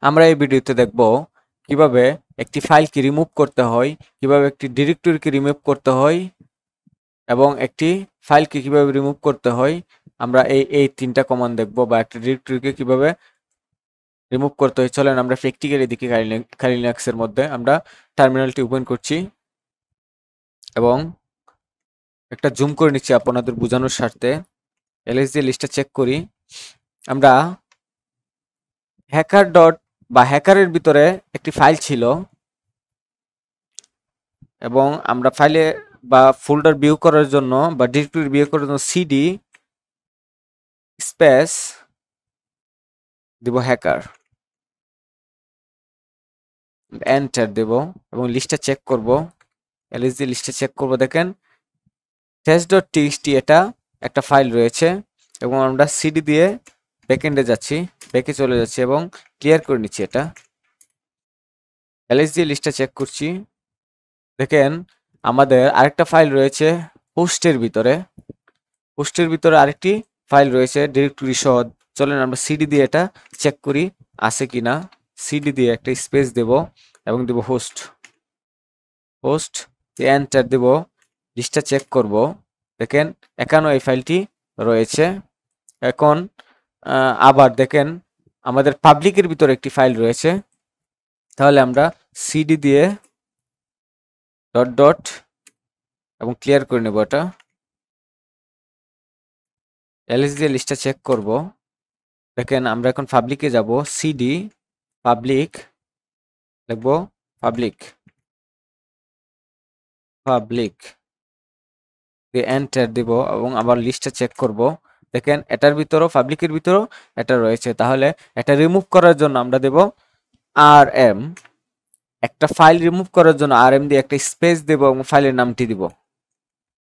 আমরা এই ভিডিওতে দেখব কিভাবে একটি ফাইলকে রিমুভ করতে হয়, কিভাবে একটি ডিরেক্টরিকে রিমুভ করতে হয় এবং একটি ফাইলকে কিভাবে রিমুভ করতে হয়। আমরা এই তিনটা কমান্ড দেখব, বা একটা ডিরেক্টরিকে কিভাবে রিমুভ করতে হয়। চলেন আমরা প্র্যাকটিক্যালি দেখি। কাইলি লিনাক্সের মধ্যে আমরা টার্মিনালটি ওপেন করছি এবং একটা জুম করে নিচ্ছি আপনাদের বোঝানোর স্বার্থে। এলএস দিয়ে লিস্টটা চেক করি। আমরা হ্যাকার ডট বা হ্যাকারের ভিতরে একটি ফাইল ছিল এবং আমরা ফাইলে বা ফোল্ডার ভিউ করার জন্য বা ডিরেক্টরি ভিউ করার জন্য সিডি স্পেস দিব হ্যাকার, এন্টার দেব এবং লিস্টটা চেক করব। এলএস দিয়ে লিস্টটা চেক করব। দেখেন test.txt এটা একটা ফাইল রয়েছে এবং আমরা সিডি দিয়ে ব্যাকএন্ডে যাচ্ছি, ব্যাকে চলে যাচ্ছি এবং ক্লিয়ার করে নিচ্ছি এটা। এলএস দিয়ে লিস্টটা চেক করছি। দেখেন আমাদের আরেকটা ফাইল রয়েছে হোস্টের ভিতরে। হোস্টের ভিতরে আরেকটি ফাইল রয়েছে ডিরেক্টরি সহ। চলেন আমরা সিডি দিয়ে এটা চেক করি আছে কিনা। সিডি দিয়ে একটা স্পেস দেব এবং দেব হোস্ট, হোস্ট এন্টার দেব, লিস্টটা চেক করব। দেখেন এখানেও এই ফাইলটি রয়েছে। এখন আবার দেখেন আমাদের পাবলিকের ভিতরে একটি ফাইল রয়েছে। তাহলে আমরা সিডি দিয়ে ডট ডট এবং ক্লিয়ার করে নেব এটা। এলএস দিয়ে লিস্টটা চেক করব। দেখেন আমরা এখন পাবলিকে যাব, সিডি পাবলিক লিখব, পাবলিক পাবলিক দিয়ে এন্টার দিব এবং আবার লিস্টটা চেক করব। দেখেন এটার ভিতরেও পাবলিকের ভিতরেও এটা রয়েছে। তাহলে এটা রিমুভ করার জন্য আমরা দেব rm। একটা ফাইল রিমুভ করার জন্য rm দিয়ে একটা স্পেস দেব এবং ফাইলের নামটি দিব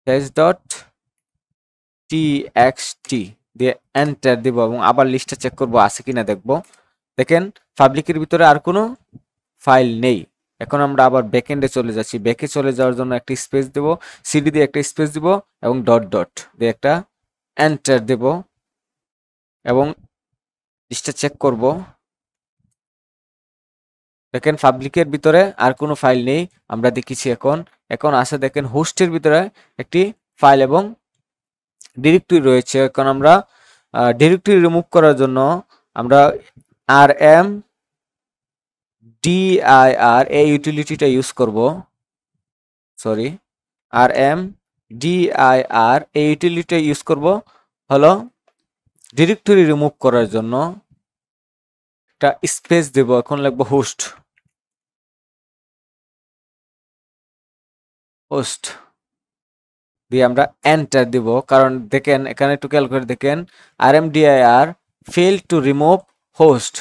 test.txt দিয়ে এন্টার দিব এবং আবার লিস্টটা চেক করব আছে কিনা দেখব। দেখেন পাবলিকের ভিতরে আর কোনো ফাইল নেই। এখন আমরা আবার ব্যাকএন্ডে চলে যাচ্ছি। ব্যাকে চলে যাওয়ার জন্য একটা স্পেস দেব, সিডি দিয়ে একটা স্পেস দিব এবং ডট ডট দিয়ে একটা এন্টার দেব এবং লিস্টটা চেক করব। দেখেন পাবলিকের ভিতরে আর কোনো ফাইল নেই, আমরা দেখেছি। এখন আছে দেখেন হোস্টের ভিতরে একটি ফাইল এবং ডিরেক্টরি রয়েছে। এখন আমরা ডিরেক্টরি রিমুভ করার জন্য আমরা rm dir এই ইউটিলিটিটা ইউজ করব। সরি, rm dir এই ইউটিলিটিটা ইউজ করব হলো ডিরেক্টরি রিমুভ করার জন্য। একটা স্পেস দেব, এখন লিখব হোস্ট, হোস্ট দিয়ে আমরা এন্টার দিব। কারণ দেখেন এখানে একটু খেয়াল করে দেখেন rmdir fail to remove host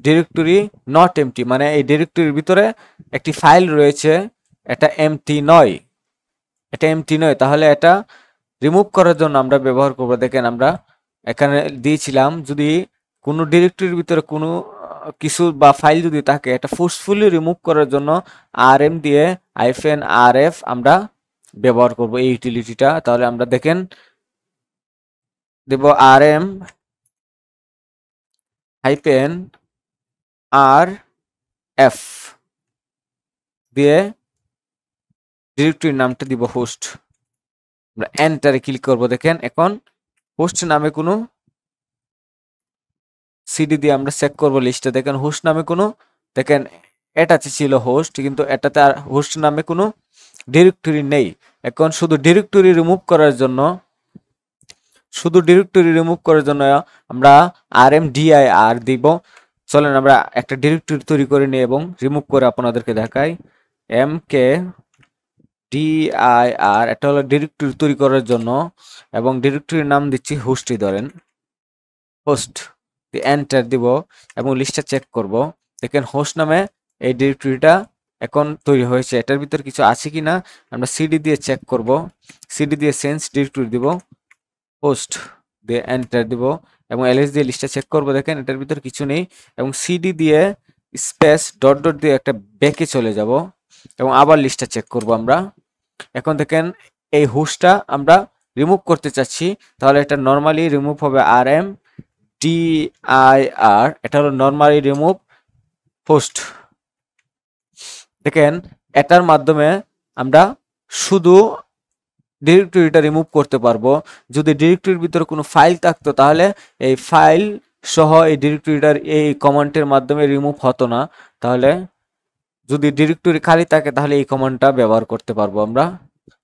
directory not empty, মানে এই ডিরেক্টরির ভিতরে একটি ফাইল রয়েছে, এটা এমটি নয়, এটা এমটি নয়। তাহলে এটা রিমুভ করার জন্য আমরা ব্যবহার করব। দেখেন আমরা এখানে দিয়েছিলাম যদি কোনো ডিরেক্টরির ভিতরে কোনো কিছু বা ফাইল যদি থাকে, এটা ফোর্সফুলি রিমুভ করার জন্য rm দিয়ে -rf আমরা ব্যবহার করব এই ইউটিলিটিটা। তাহলে আমরা দেখেন দেব rm -rf দিয়ে ডিরেক্টরির নামটা দিব হোস্ট। আমরা এন্টারে ক্লিক করব। দেখেন এখন হোস্ট নামে কোনো সিডি দিয়ে আমরা চেক করব লিস্টে। দেখেন হোস্ট নামে কোনো, দেখেন এটাতে ছিল হোস্ট, কিন্তু এটাতে আর হোস্ট নামে কোনো ডিরেক্টরি নেই। এখন শুধু ডিরেক্টরি রিমুভ করার জন্য আমরা rmdir দিব। চলেন আমরা একটা ডিরেক্টরি তৈরি করে নিই এবং রিমুভ করে আপনাদেরকে দেখাই। mkdir এটা হলো ডিরেক্টরি তৈরি করার জন্য এবং ডিরেক্টরির নাম দিচ্ছি হোস্টই ধরেন, হোস্ট দিয়ে এন্টার দিব এবং লিস্টটা চেক করব। দেখেন হোস্ট নামে এই ডিরেক্টরিটা এখন তৈরি হয়েছে। এটার ভিতর কিছু আছে কিনা আমরা সিডি দিয়ে চেক করব। সিডি দিয়ে সেন্স ডিরেক্টরি দিব, হোস্ট দিয়ে এন্টার দিব এবং এলএস দিয়ে লিস্টটা চেক করব। দেখেন এটার ভিতর কিছু নেই এবং সিডি দিয়ে স্পেস ডট ডট দিয়ে একটা ব্যাকে চলে যাব এবং আবার লিস্টটা চেক করব আমরা। এখন দেখেন এই হোস্টটা আমরা রিমুভ করতে চাচ্ছি, তাহলে এটা নর্মালি রিমুভ হবে rm dir, এটা হলো নর্মালি রিমুভ হোস্ট। দেখেন এটার মাধ্যমে আমরা শুধু ডিরেক্টরিটা রিমুভ করতে পারবো। যদি ডিরেক্টরির ভিতরে কোনো ফাইল থাকতো তাহলে এই ফাইল সহ এই ডিরেক্টরিটার এই কমান্ডের মাধ্যমে রিমুভ হতো না। তাহলে যদি ডিরেক্টরি খালি থাকে তাহলে এই কমান্ডটা ব্যবহার করতে পারবো আমরা,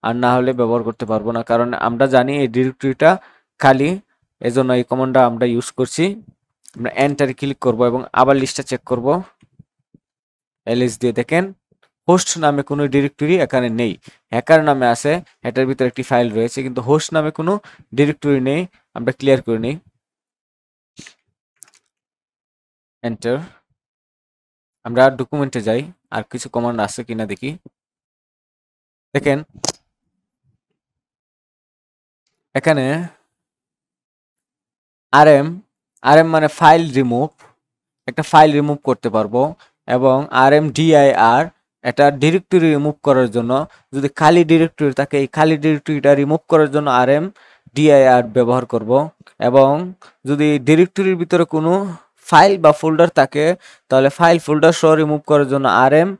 আর না হলে ব্যবহার করতে পারবো না, কারণ আমরা জানি এই ডিরেক্টরিটা খালি, এজন্য এই কমান্ডটা আমরা ইউজ করছি। আমরা এন্টারে ক্লিক করব এবং আবার লিস্টটা চেক করব, এলএস দিয়ে দেখেন হোস্ট নামে কোনো ডিরেক্টরি এখানে নেই। হ্যাকার নামে আছে, এটার ভিতরে একটি ফাইল রয়েছে, কিন্তু হোস্ট নামে কোনো ডিরেক্টরি নেই। আমরা ক্লিয়ার করে নিই, এন্টার। আমরা ডকুমেন্টে যাই, আর কিছু কমান্ড আছে কিনা দেখি। দেখেন এখানে আরএম, আরএম মানে ফাইল রিমুভ, একটা ফাইল রিমুভ করতে পারবো। এবং RMDIR এটা ডিরেক্টরি রিমুভ করার জন্য, যদি খালি ডিরেক্টরি থাকে এই খালি ডিরেক্টরিটা রিমুভ করার জন্য RMDIR ব্যবহার করব। এবং যদি ডিরেক্টরির ভিতরে কোনো ফাইল বা ফোল্ডার থাকে তাহলে ফাইল ফোল্ডার সহ রিমুভ করার জন্য RM-RF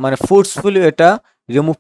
মানে ফোর্সফুলি এটা রিমুভ